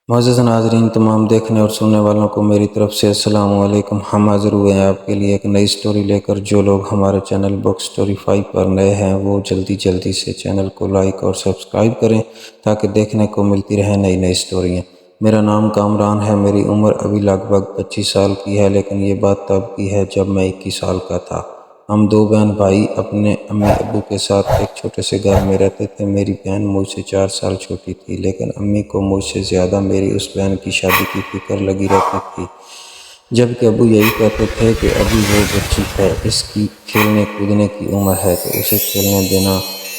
معزز ناظرین، تمام دیکھنے اور سننے والوں کو میری طرف سے السلام علیکم۔ ہم حاضر ہوئے ہیں آپ کے لیے ایک نئی سٹوری لے کر۔ جو لوگ ہمارے چینل بک سٹوری 5 پر نئے ہیں وہ جلدی سے چینل کو لائک اور سبسکرائب کریں تاکہ دیکھنے کو ملتی رہیں نئی سٹوریاں۔ میرا نام کامران ہے، میری عمر ابھی لگ بھگ 25 سال کی ہے، لیکن یہ بات تب کی ہے جب میں 21 سال کا تھا۔ ہم دو بہن بھائی اپنے امی ابو کے ساتھ ایک چھوٹے سے گھر میں رہتے تھے۔ میری بہن مجھ سے 4 سال چھوٹی تھی، لیکن امی کو مجھ سے زیادہ میری اس بہن کی شادی کی فکر لگی رہتی تھی، جبکہ ابو یہی کہتے تھے کہ ابھی وہ بچی ہے، اس کی کھیلنے کودنے کی عمر ہے تو اسے کھیلنے دینا۔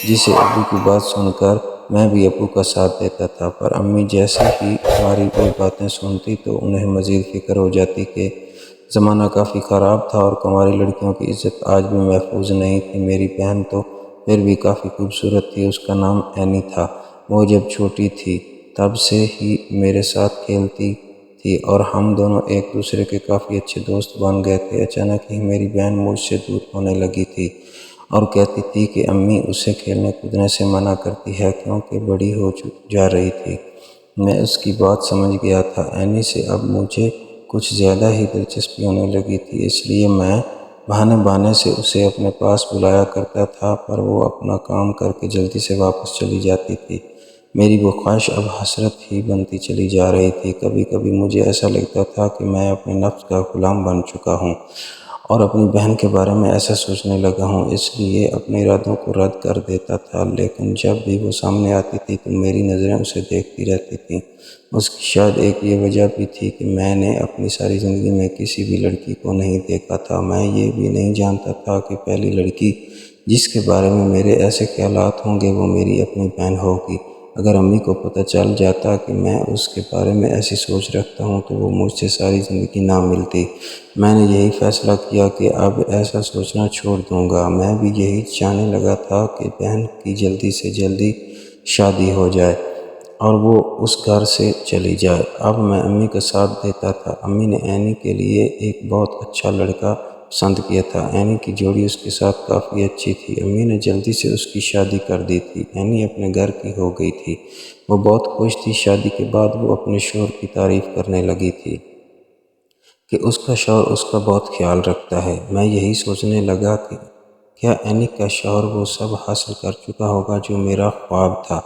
جسے ابو کی بات سن کر میں بھی ابو کا ساتھ دیتا تھا، پر امی جیسے ہی ہماری وہ باتیں سنتی تو انہیں مزید فکر ہو جاتی کہ زمانہ کافی خراب تھا اور کنواری لڑکیوں کی عزت آج بھی محفوظ نہیں تھی۔ میری بہن تو پھر بھی کافی خوبصورت تھی، اس کا نام اینی تھا۔ وہ جب چھوٹی تھی تب سے ہی میرے ساتھ کھیلتی تھی اور ہم دونوں ایک دوسرے کے کافی اچھے دوست بن گئے تھے۔ اچانک ہی میری بہن مجھ سے دور ہونے لگی تھی اور کہتی تھی کہ امی اسے کھیلنے کودنے سے منع کرتی ہے کیونکہ بڑی ہو جا رہی تھی۔ میں اس کی بات سمجھ گیا تھا۔ اینی سے اب مجھے کچھ زیادہ ہی دلچسپی ہونے لگی تھی، اس لیے میں بہانے سے اسے اپنے پاس بلایا کرتا تھا، پر وہ اپنا کام کر کے جلدی سے واپس چلی جاتی تھی۔ میری وہ خواہش اب حسرت ہی بنتی چلی جا رہی تھی۔ کبھی کبھی مجھے ایسا لگتا تھا کہ میں اپنے نفس کا غلام بن چکا ہوں اور اپنی بہن کے بارے میں ایسا سوچنے لگا ہوں، اس لیے اپنے ارادوں کو رد کر دیتا تھا۔ لیکن جب بھی وہ سامنے آتی تھی تو میری نظریں اسے دیکھتی رہتی تھیں۔ اس کی شاید ایک یہ وجہ بھی تھی کہ میں نے اپنی ساری زندگی میں کسی بھی لڑکی کو نہیں دیکھا تھا۔ میں یہ بھی نہیں جانتا تھا کہ پہلی لڑکی جس کے بارے میں میرے ایسے خیالات ہوں گے وہ میری اپنی بہن ہوگی۔ اگر امی کو پتہ چل جاتا کہ میں اس کے بارے میں ایسی سوچ رکھتا ہوں تو وہ مجھ سے ساری زندگی نہ ملتی۔ میں نے یہی فیصلہ کیا کہ اب ایسا سوچنا چھوڑ دوں گا۔ میں بھی یہی چاہنے لگا تھا کہ بہن کی جلدی سے جلدی شادی ہو جائے اور وہ اس گھر سے چلی جائے۔ اب میں امی کا ساتھ دیتا تھا۔ امی نے اینی کے لیے ایک بہت اچھا لڑکا پسند کیا تھا۔ اینی کی جوڑی اس کے ساتھ کافی اچھی تھی۔ امی نے جلدی سے اس کی شادی کر دی تھی۔ اینی اپنے گھر کی ہو گئی تھی۔ وہ بہت خوش تھی۔ شادی کے بعد وہ اپنے شوہر کی تعریف کرنے لگی تھی کہ اس کا شوہر اس کا بہت خیال رکھتا ہے۔ میں یہی سوچنے لگا کہ کیا اینی کا شوہر وہ سب حاصل کر چکا ہوگا جو میرا خواب تھا۔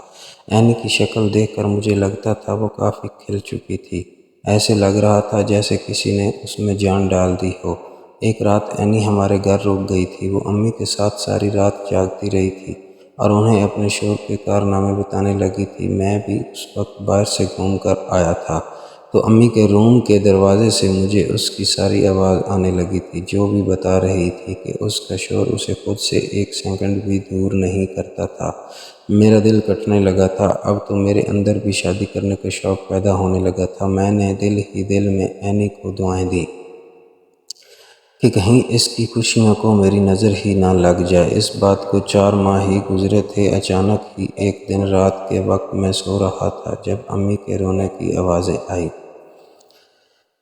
اینی کی شکل دیکھ کر مجھے لگتا تھا وہ کافی کھل چکی تھی۔ ایسے لگ رہا تھا جیسے کسی نے اس میں جان ڈال دی ہو۔ ایک رات اینی ہمارے گھر رک گئی تھی۔ وہ امی کے ساتھ ساری رات جاگتی رہی تھی اور انہیں اپنے شوہر کے کارنامے بتانے لگی تھی۔ میں بھی اس وقت باہر سے گھوم کر آیا تھا تو امی کے روم کے دروازے سے مجھے اس کی ساری آواز آنے لگی تھی، جو بھی بتا رہی تھی کہ اس کا شوہر اسے خود سے ایک سیکنڈ بھی دور نہیں کرتا تھا۔ میرا دل کٹنے لگا تھا۔ اب تو میرے اندر بھی شادی کرنے کا شوق پیدا ہونے لگا تھا۔ میں نے دل ہی دل میں اینی کو دعائیں دی کہ کہیں اس کی خوشیوں کو میری نظر ہی نہ لگ جائے۔ اس بات کو 4 ماہ ہی گزرے تھے۔ اچانک ہی ایک دن رات کے وقت میں سو رہا تھا جب امی کے رونے کی آوازیں آئی۔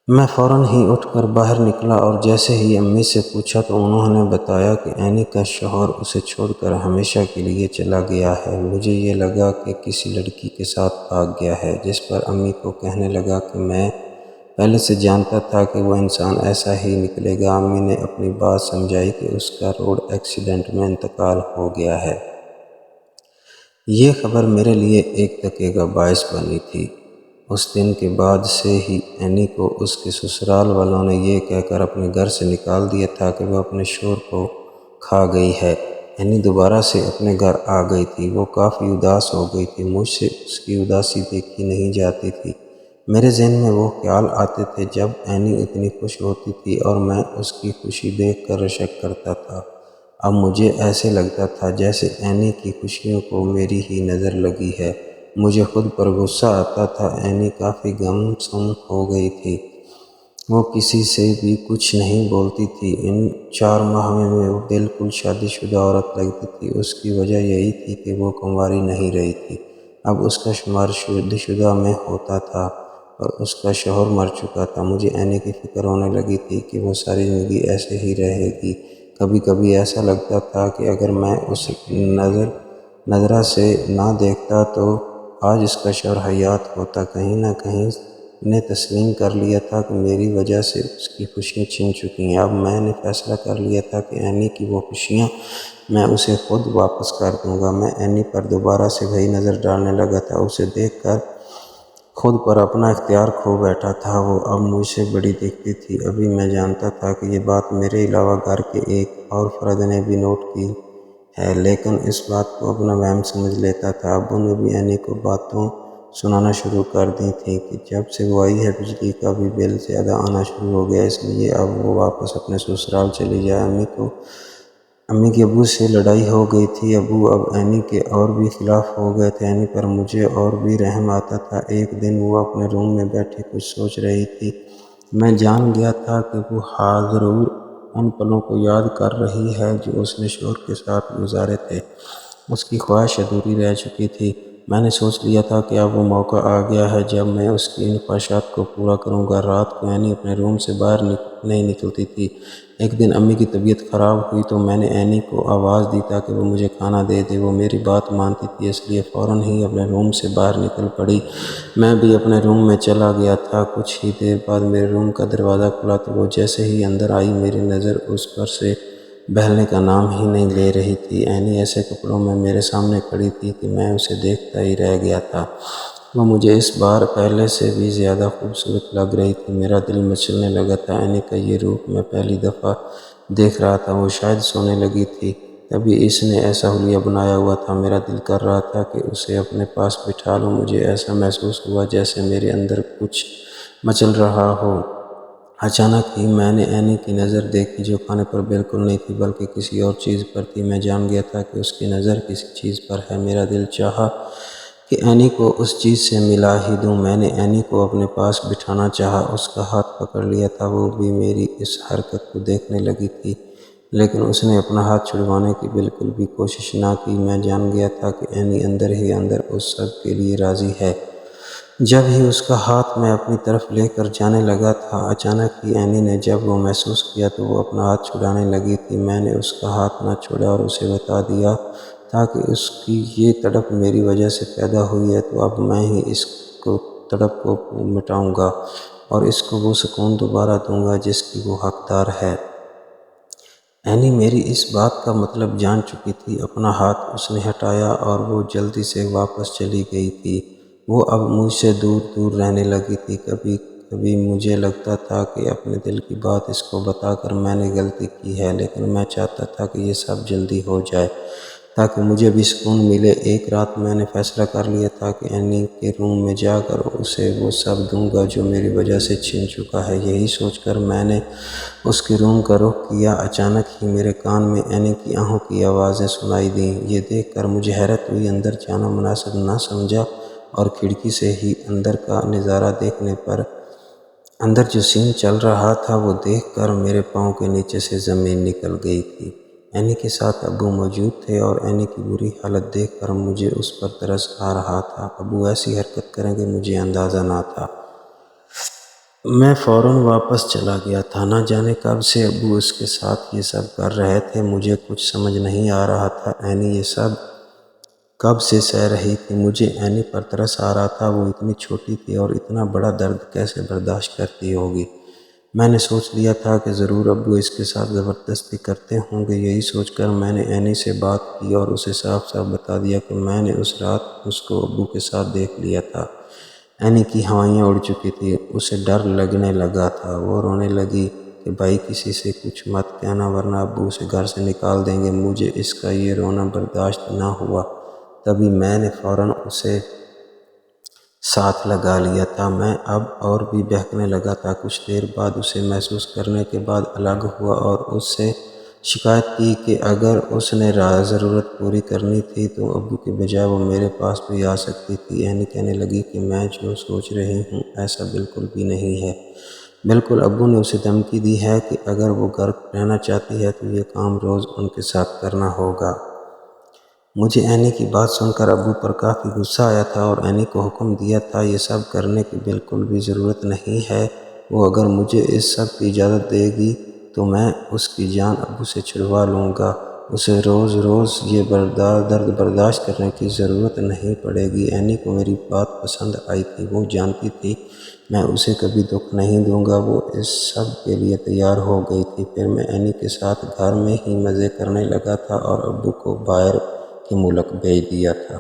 میں فوراً ہی اٹھ کر باہر نکلا اور جیسے ہی امی سے پوچھا تو انہوں نے بتایا کہ اینی کا شوہر اسے چھوڑ کر ہمیشہ کے لیے چلا گیا ہے۔ مجھے یہ لگا کہ کسی لڑکی کے ساتھ بھاگ گیا ہے، جس پر امی کو کہنے لگا کہ میں پہلے سے جانتا تھا کہ وہ انسان ایسا ہی نکلے گا۔ امی نے اپنی بات سمجھائی کہ اس کا روڈ ایکسیڈنٹ میں انتقال ہو گیا ہے۔ یہ خبر میرے لیے ایک دھکے کا باعث بنی تھی۔ اس دن کے بعد سے ہی اینی کو اس کے سسرال والوں نے یہ کہہ کر اپنے گھر سے نکال دیا تھا کہ وہ اپنے شوہر کو کھا گئی ہے۔ اینی دوبارہ سے اپنے گھر آ گئی تھی۔ وہ کافی اداس ہو گئی تھی۔ مجھ سے اس کی اداسی دیکھی نہیں جاتی تھی۔ میرے ذہن میں وہ خیال آتے تھے جب اینی اتنی خوش ہوتی تھی اور میں اس کی خوشی دیکھ کر رشک کرتا تھا۔ اب مجھے ایسے لگتا تھا جیسے اینی کی خوشیوں کو میری ہی نظر لگی ہے۔ مجھے خود پر غصہ آتا تھا۔ اینی کافی گمسم ہو گئی تھی۔ وہ کسی سے بھی کچھ نہیں بولتی تھی۔ ان 4 ماہ میں وہ بالکل شادی شدہ عورت لگتی تھی۔ اس کی وجہ یہی تھی کہ وہ کنواری نہیں رہی تھی۔ اب اس کا شمار شادی شدہ میں ہوتا تھا اور اس کا شوہر مر چکا تھا۔ مجھے اینی کی فکر ہونے لگی تھی کہ وہ ساری زندگی ایسے ہی رہے گی۔ کبھی کبھی ایسا لگتا تھا کہ اگر میں اسے نظرہ سے نہ دیکھتا تو آج اس کا شوہر حیات ہوتا کہیں نہ کہیں نے تسلیم کر لیا تھا کہ میری وجہ سے اس کی خوشیاں چھن چکی ہیں۔ اب میں نے فیصلہ کر لیا تھا کہ اینی کی وہ خوشیاں میں اسے خود واپس کر دوں گا۔ میں اینی پر دوبارہ سے وہی نظر ڈالنے لگا تھا۔ اسے دیکھ کر خود پر اپنا اختیار کھو بیٹھا تھا۔ وہ اب مجھ سے بڑی دکھتی تھی۔ ابھی میں جانتا تھا کہ یہ بات میرے علاوہ گھر کے ایک اور فرد نے بھی نوٹ کی ہے، لیکن اس بات کو اپنا وہم سمجھ لیتا تھا۔ ابو نے بھی اینی کو باتوں سنانا شروع کر دی تھی کہ جب سے وہ آئی ہے بجلی کا بھی بل زیادہ آنا شروع ہو گیا، اس لیے اب وہ واپس اپنے سسرال چلی جائے۔ امی کی ابو سے لڑائی ہو گئی تھی۔ ابو اب اینی کے اور بھی خلاف ہو گئے تھے۔ اینی پر مجھے اور بھی رحم آتا تھا۔ ایک دن وہ اپنے روم میں بیٹھی کچھ سوچ رہی تھی۔ میں جان گیا تھا کہ وہ ضرور ان پلوں کو یاد کر رہی ہے جو اس نے شوہر کے ساتھ گزارے تھے۔ اس کی خواہش ادھوری رہ چکی تھی۔ میں نے سوچ لیا تھا کہ اب وہ موقع آ گیا ہے جب میں اس کی ان خواہشات کو پورا کروں گا۔ رات کو اینی اپنے روم سے باہر نہیں نکلتی تھی۔ ایک دن امی کی طبیعت خراب ہوئی تو میں نے اینی کو آواز دی تاکہ وہ مجھے کھانا دے دے۔ وہ میری بات مانتی تھی، اس لیے فوراً ہی اپنے روم سے باہر نکل پڑی۔ میں بھی اپنے روم میں چلا گیا تھا۔ کچھ ہی دیر بعد میرے روم کا دروازہ کھلا تو وہ جیسے ہی اندر آئی میری نظر اس پر سے بہلنے کا نام ہی نہیں لے رہی تھی۔ اینی ایسے کپڑوں میں میرے سامنے کھڑی تھی کہ میں اسے دیکھتا ہی رہ گیا تھا۔ وہ مجھے اس بار پہلے سے بھی زیادہ خوبصورت لگ رہی تھی۔ میرا دل مچلنے لگا تھا۔ اینی کا یہ روپ میں پہلی دفعہ دیکھ رہا تھا۔ وہ شاید سونے لگی تھی، تبھی اس نے ایسا حلیہ بنایا ہوا تھا۔ میرا دل کر رہا تھا کہ اسے اپنے پاس بٹھا لوں۔ مجھے ایسا محسوس ہوا جیسے میرے اندر کچھ مچل رہا ہو۔ اچانک ہی میں نے اینی کی نظر دیکھی جو کھانے پر بالکل نہیں تھی بلکہ کسی اور چیز پر تھی۔ میں جان گیا تھا کہ اس کی نظر کسی چیز پر ہے۔ میرا دل چاہا کہ اینی کو اس چیز سے ملا ہی دوں۔ میں نے اینی کو اپنے پاس بٹھانا چاہا، اس کا ہاتھ پکڑ لیا تھا۔ وہ بھی میری اس حرکت کو دیکھنے لگی تھی، لیکن اس نے اپنا ہاتھ چھڑوانے کی بالکل بھی کوشش نہ کی۔ میں جان گیا تھا کہ اینی اندر ہی اندر اس سب کے لیے راضی ہے۔ جب ہی اس کا ہاتھ میں اپنی طرف لے کر جانے لگا تھا، اچانک ہی اینی نے جب وہ محسوس کیا تو وہ اپنا ہاتھ چھڑانے لگی تھی۔ میں نے اس کا ہاتھ نہ چھوڑا اور اسے بتا دیا تھا کہ اس کی یہ تڑپ میری وجہ سے پیدا ہوئی ہے، تو اب میں ہی اس تڑپ کو مٹاؤں گا اور اس کو وہ سکون دوبارہ دوں گا جس کی وہ حقدار ہے۔ اینی میری اس بات کا مطلب جان چکی تھی۔ اپنا ہاتھ اس نے ہٹایا اور وہ جلدی سے واپس چلی گئی تھی۔ وہ اب مجھ سے دور دور رہنے لگی تھی۔ کبھی کبھی مجھے لگتا تھا کہ اپنے دل کی بات اس کو بتا کر میں نے غلطی کی ہے، لیکن میں چاہتا تھا کہ یہ سب جلدی ہو جائے تاکہ مجھے بھی سکون ملے۔ ایک رات میں نے فیصلہ کر لیا تھا کہ اینی کے روم میں جا کر اسے وہ سب دوں گا جو میری وجہ سے چھن چکا ہے۔ یہی سوچ کر میں نے اس کے روم کا رخ کیا۔ اچانک ہی میرے کان میں اینی کی آہوں کی آوازیں سنائی دیں۔ یہ دیکھ کر مجھے حیرت ہوئی۔ اندر جانا مناسب نہ سمجھا اور کھڑکی سے ہی اندر کا نظارہ دیکھنے پر اندر جو سین چل رہا تھا وہ دیکھ کر میرے پاؤں کے نیچے سے زمین نکل گئی تھی۔ اینی کے ساتھ ابو موجود تھے اور اینی کی بری حالت دیکھ کر مجھے اس پر ترس آ رہا تھا۔ ابو ایسی حرکت کریں گے مجھے اندازہ نہ تھا۔ میں فوراً واپس چلا گیا تھا۔ نہ جانے کب سے ابو اس کے ساتھ یہ سب کر رہے تھے۔ مجھے کچھ سمجھ نہیں آ رہا تھا۔ اینی یہ سب کب سے سہ رہی تھی۔ مجھے اینی پر ترس آ رہا تھا۔ وہ اتنی چھوٹی تھی اور اتنا بڑا درد کیسے برداشت کرتی ہوگی۔ میں نے سوچ لیا تھا کہ ضرور ابو اس کے ساتھ زبردستی کرتے ہوں گے۔ یہی سوچ کر میں نے اینی سے بات کی اور اسے صاف صاف بتا دیا کہ میں نے اس رات اس کو ابو کے ساتھ دیکھ لیا تھا۔ اینی کی ہوائیاں اڑ چکی تھی۔ اسے ڈر لگنے لگا تھا۔ وہ رونے لگی کہ بھائی کسی سے کچھ مت کہنا ورنہ ابو اسے گھر سے نکال دیں گے۔ مجھے اس کا یہ رونا برداشت نہ ہوا۔ تبھی میں نے فوراً اسے ساتھ لگا لیا تھا۔ میں اب اور بھی بہکنے لگا تھا۔ کچھ دیر بعد اسے محسوس کرنے کے بعد الگ ہوا اور اس سے شکایت کی کہ اگر اس نے ضرورت پوری کرنی تھی تو ابو کے بجائے وہ میرے پاس بھی آ سکتی تھی۔ اینی کہنے لگی کہ میں جو سوچ رہی ہوں ایسا بالکل بھی نہیں ہے۔ بالکل ابو نے اسے دھمکی دی ہے کہ اگر وہ گھر رہنا چاہتی ہے تو یہ کام روز ان کے ساتھ کرنا ہوگا۔ مجھے اینی کی بات سن کر ابو پر کافی غصہ آیا تھا اور اینی کو حکم دیا تھا یہ سب کرنے کی بالکل بھی ضرورت نہیں ہے۔ وہ اگر مجھے اس سب کی اجازت دے گی تو میں اس کی جان ابو سے چھڑوا لوں گا۔ اسے روز روز یہ درد برداشت کرنے کی ضرورت نہیں پڑے گی۔ اینی کو میری بات پسند آئی تھی، وہ جانتی تھی میں اسے کبھی دکھ نہیں دوں گا۔ وہ اس سب کے لیے تیار ہو گئی تھی۔ پھر میں اینی کے ساتھ گھر میں ہی مزے کرنے لگا تھا اور ابو کو باہر کے ملک بھیج دیا تھا۔